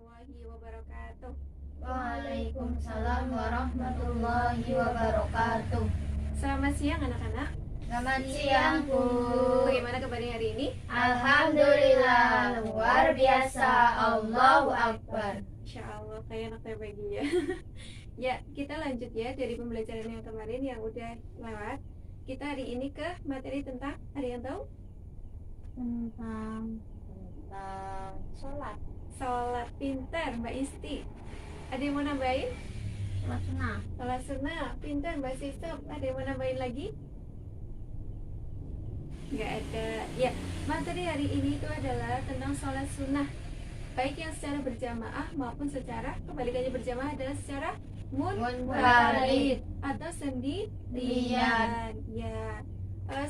warahmatullahi wabarakatuh. Waalaikumsalam warahmatullahi wabarakatuh. Selamat siang anak-anak. Selamat siang, Bu. Bagaimana kabarnya hari ini? Alhamdulillah, luar biasa. Allahu Akbar. Insya Allah kayak anak TPG ya. Ya, kita lanjut ya dari pembelajaran yang kemarin yang udah lewat. Kita hari ini ke materi tentang, ada yang tahu? Tentang sholat. Sholat. Pintar Mbak Isti. Ada yang mau nambahin? Sholat sunnah. Sholat sunnah. Pintar Mbak Sistop. Ada yang mau nambahin lagi? Nggak ada. Ya, materi hari ini itu adalah tentang sholat sunnah, baik yang secara berjamaah maupun secara, kebalikannya berjamaah adalah secara munfarid atau sendirian. Ya,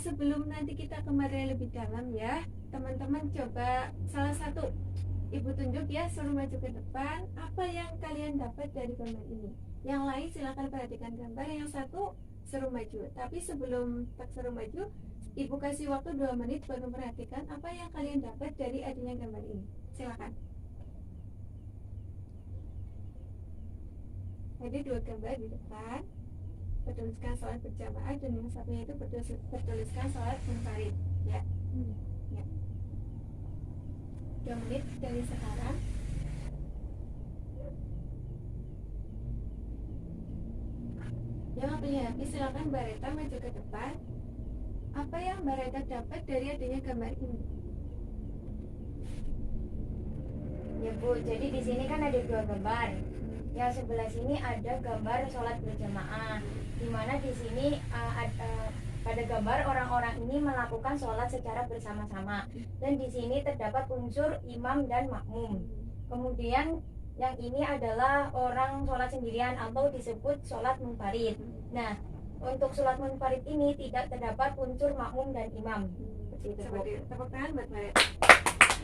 sebelum nanti kita ke materi lebih dalam ya, teman-teman coba salah satu ibu tunjuk ya, suruh maju ke depan. Apa yang kalian dapat dari gambar ini? Yang lain silakan perhatikan gambar. Yang satu suruh maju. Tapi sebelum tak suruh maju, ibu kasih waktu 2 menit buat memperhatikan apa yang kalian dapat dari adanya gambar ini. Silakan. Ada 2 gambar di depan, bertuliskan sholat berjamaah, dan yang satunya itu bertuliskan sholat munfarid. Ya. Ya. 2 menit dari sekarang. Yang waktunya habis, silakan Mbak Reta maju ke depan. Apa yang Mbak Reta dapat dari adanya gambar ini? Ya, Bu. Jadi di sini kan ada 2 gambar. Yang sebelah sini ada gambar sholat berjamaah, di mana di sini pada gambar orang-orang ini melakukan sholat secara bersama-sama, dan di sini terdapat unsur imam dan makmum. Kemudian yang ini adalah orang sholat sendirian atau disebut sholat munfarid. Nah, untuk sholat munfarid ini tidak terdapat unsur makmum dan imam. Seperti itu. Tepuk tangan buat Mbak Reta.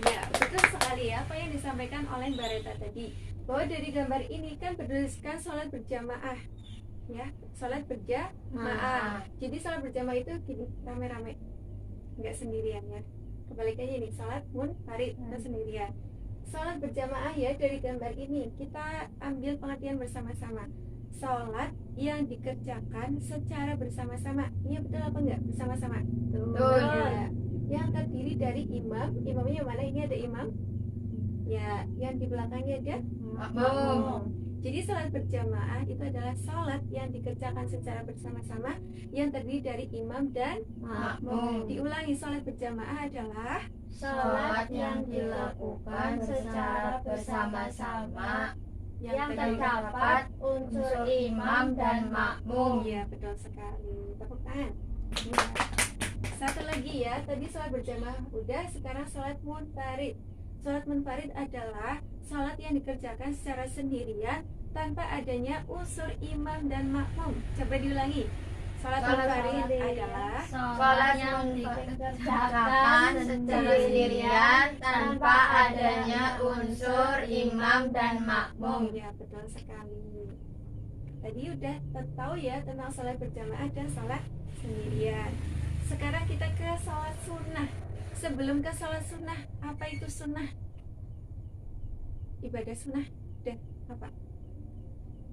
Ya, betul sekali ya apa yang disampaikan oleh Mbak Reta tadi, bahwa dari gambar ini kan bertuliskan sholat berjamaah ya, sholat berjamaah. Jadi sholat berjamaah itu gini, rame-rame, nggak sendirian ya. Kebalikannya ini sholat munfarid atau sendirian. Sholat berjamaah ya, dari gambar ini kita ambil pengertian bersama-sama. Sholat yang dikerjakan secara bersama-sama. Iya betul apa enggak? Bersama-sama. Betul. Ya. Yang terdiri dari imam. Imamnya mana? Ini ada imam. Ya, yang di belakangnya ada makmum. Jadi sholat berjamaah itu adalah sholat yang dikerjakan secara bersama-sama, yang terdiri dari imam dan makmum. Diulangi, sholat berjamaah adalah sholat yang dilakukan secara bersama-sama, yang terdapat unsur imam dan makmum. Iya, betul sekali. Tepuk tangan. Ya. Satu lagi ya, tadi sholat berjamaah udah, sekarang sholat munfarid. Sholat munfarid adalah sholat yang dikerjakan secara sendirian tanpa adanya unsur imam dan makmum. Coba diulangi. Sholat munfarid adalah sholat yang dikerjakan secara sendirian tanpa adanya unsur imam dan makmum. Ya, betul sekali. Tadi udah tahu ya tentang sholat berjamaah dan sholat sendirian. Sekarang kita ke sholat sunnah. Sebelum ke sholat sunnah, apa itu sunnah? Ibadah sunnah dan apa?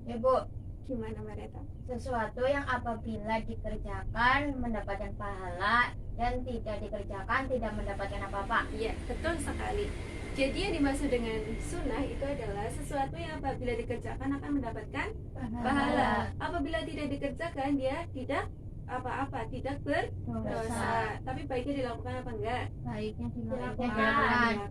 Ya, Bu. Gimana Mbak Reta? Sesuatu yang apabila dikerjakan mendapatkan pahala, dan tidak dikerjakan tidak mendapatkan apa-apa. Iya, betul sekali. Jadi yang dimaksud dengan sunnah itu adalah sesuatu yang apabila dikerjakan akan mendapatkan pahala. Apabila tidak dikerjakan, dia tidak apa-apa, tidak berdosa. Tapi baiknya dilakukan apa enggak? Baiknya dilakukan.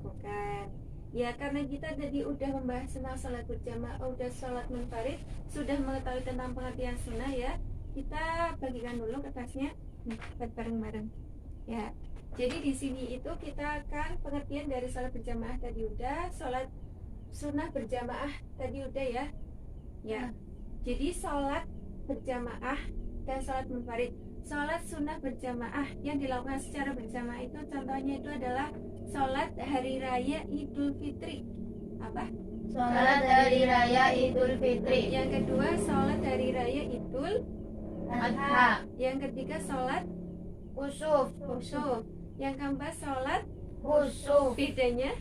Ya, karena kita tadi udah membahas tentang sholat berjamaah, udah sholat munfarid, sudah mengetahui tentang pengertian sunnah ya. Kita bagikan dulu kertasnya buat bareng-bareng. Ya. Jadi di sini itu kita akan pengertian dari sholat berjamaah tadi udah, sholat sunnah berjamaah tadi udah ya. Ya. Jadi sholat berjamaah dan sholat munfarid. Sholat sunnah berjamaah yang dilakukan secara berjamaah itu contohnya itu adalah sholat hari raya Idul Fitri. Apa? Sholat hari raya Idul Fitri. Yang kedua sholat hari raya Idul Adha. Yang ketiga sholat Khusuf. Yang keempat sholat Khusuf. bedanya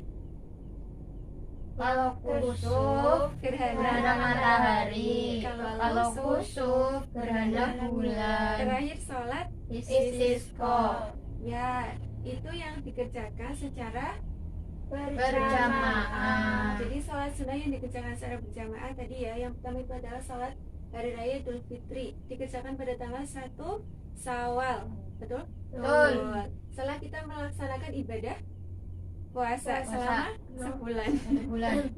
Kalau kusuf gerhana matahari, kalau kusuf gerhana bulan. Terakhir sholat Istisqa ya, itu yang dikerjakan secara berjamaah. Jadi sholat sunnah yang dikerjakan secara berjamaah tadi ya, yang pertama itu adalah sholat Hari Raya Idul Fitri, dikerjakan pada tanggal 1 Syawal. Betul? Betul. Setelah kita melaksanakan ibadah puasa selama sebulan.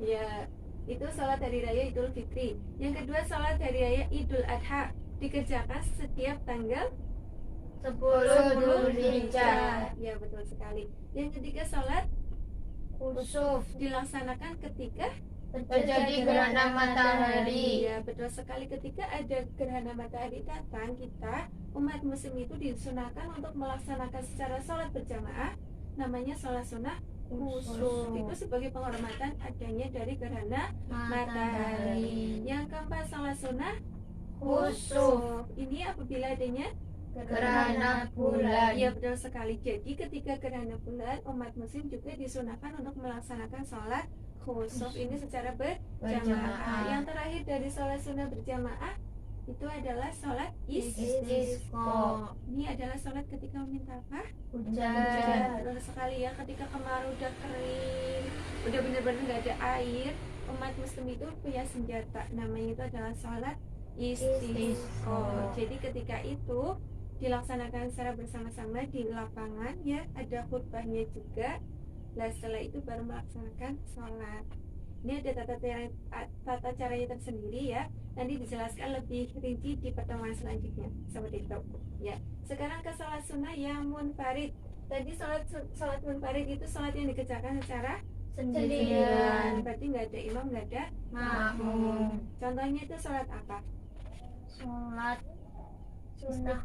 Ya, itu sholat Hari Raya Idul Fitri. Yang kedua, sholat Hari Raya Idul Adha, dikerjakan setiap tanggal 10 Dzulhijjah. Ya, betul sekali. Yang ketiga, sholat Kusuf dilaksanakan ketika terjadi gerhana matahari. ya, betul sekali. Ketika ada gerhana matahari datang, kita umat muslim itu disunahkan untuk melaksanakan secara sholat berjamaah, namanya sholat sunnah kusuf. Itu sebagai penghormatan adanya dari gerhana matahari. Yang keempat, sholat sunnah Kusuf ini apabila adanya gerhana bulan. iya, betul sekali. Jadi ketika gerhana bulan, umat muslim juga disunahkan untuk melaksanakan sholat khusuf ini secara berjamaah. Yang terakhir dari sholat sunnah berjamaah itu adalah sholat Istisqa Ini adalah sholat ketika meminta apa? hujan. Betul sekali ya, ketika kemarau udah kering, udah benar-benar nggak ada air, umat muslim itu punya senjata, namanya itu adalah sholat istisqa. Jadi ketika itu dilaksanakan secara bersama-sama di lapangan ya, ada khutbahnya juga. Nah, setelah itu baru melaksanakan sholat. Ini ada tata caranya tersendiri ya. Nanti dijelaskan lebih rinci di pertemuan selanjutnya. Seperti itu. Ya. Sekarang ke sholat sunnah yang munfarid. Tadi sholat munfarid itu sholat yang dikerjakan secara Sendirian. Berarti nggak ada imam, nggak ada Makmum. Contohnya itu sholat apa? Sholat sunnah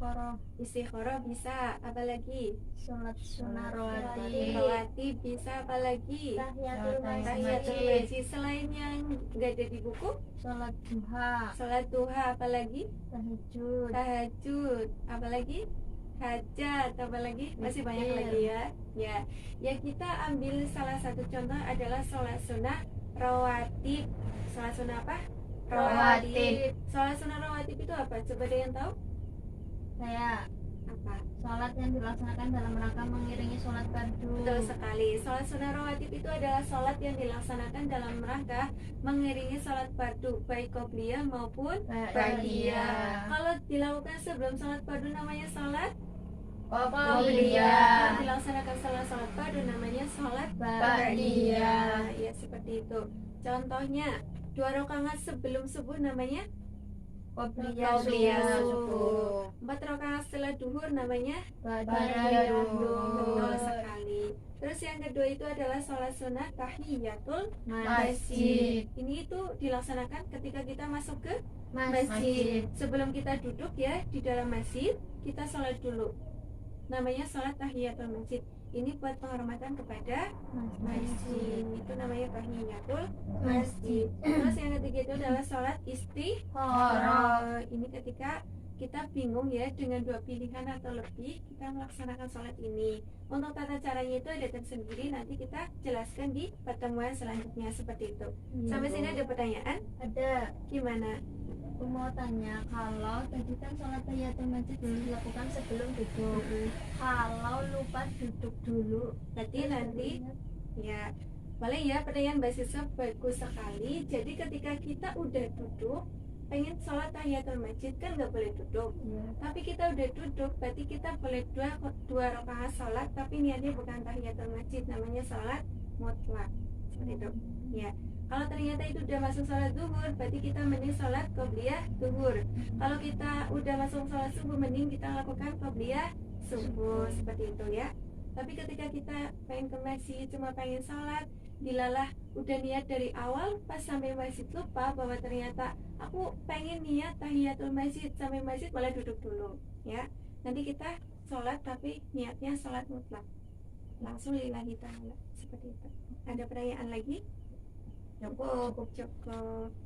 Istikharah bisa, apalagi? sholat sunnah rawatib. Rawatib bisa, apalagi? Tahiyatul Tahiyatul masjid. masjid. Selain yang nggak ada di buku, Sholat duha. sholat duha, apalagi? Tahajud. Tahajud, apalagi? Hajat, apalagi? Masih banyak Witir. lagi ya. Ya, kita ambil salah satu contoh adalah sholat sunnah rawatib. Sholat sunnah apa? Rawatib. Sholat sunnah rawatib itu apa? Coba ada yang tahu? Saya Apa? sholat yang dilaksanakan dalam rangka mengiringi sholat fardu. Betul sekali. Sholat sunnah rawatib itu adalah sholat yang dilaksanakan dalam rangka mengiringi sholat fardu, baik qobliyah maupun Ba'diyah. Kalau dilakukan sebelum sholat fardu namanya sholat Qobliyah. Dilaksanakan sholat fardu namanya sholat Ba'diyah. Ya, seperti itu. Contohnya 2 rakaat sebelum subuh namanya Qobliyah Qobliyah subuh. 4 rakaat setelah duhur namanya Ba'diyah Betul sekali. Terus yang kedua itu adalah sholat sunnah tahiyatul Masjid. Ini itu dilaksanakan ketika kita masuk ke Masjid. Sebelum kita duduk ya di dalam masjid, kita sholat dulu. Namanya sholat tahiyatul masjid. Ini buat penghormatan kepada masjid. Itu namanya tahiyatul masjid. Terus yang ketiga itu adalah sholat istikharah. Ini ketika kita bingung ya dengan 2 pilihan atau lebih, kita melaksanakan sholat ini. Untuk tata caranya itu ada tersendiri, nanti kita jelaskan di pertemuan selanjutnya seperti itu. Sampai sini ada pertanyaan? Ada. Gimana? Aku mau tanya, kalau tadi kan sholat tahiyatul masjid dilakukan sebelum duduk. Kalau lupa duduk dulu, Berarti nanti ya boleh ya, pertanyaan Mbak Siswa bagus sekali. Jadi ketika kita udah duduk pengen sholat tahiyatul masjid kan nggak boleh duduk, tapi kita udah duduk berarti kita boleh dua rakaat sholat, tapi niatnya bukan tahiyatul masjid, namanya sholat mutlak seperti itu ya. Kalau ternyata itu udah masuk sholat zuhur, berarti kita mending sholat qobliyah zuhur. Kalau kita udah masuk sholat subuh, mending kita lakukan qobliyah subuh seperti itu ya. Tapi ketika kita pengen ke masjid cuma pengen sholat, dilalah udah niat dari awal, pas sampai masjid lupa bahwa ternyata aku pengen niat tahiyatul masjid, sampai masjid malah duduk dulu ya. Nanti kita sholat tapi niatnya sholat mutlak, langsung lillahi ta'ala seperti itu. Ada pertanyaan lagi? Cukup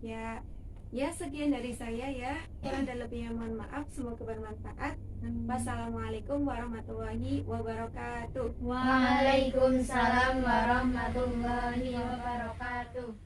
ya. Ya, sekian dari saya ya. Kurang dan lebihnya mohon maaf. Semoga bermanfaat. Wassalamualaikum warahmatullahi wabarakatuh. Waalaikumsalam warahmatullahi wabarakatuh.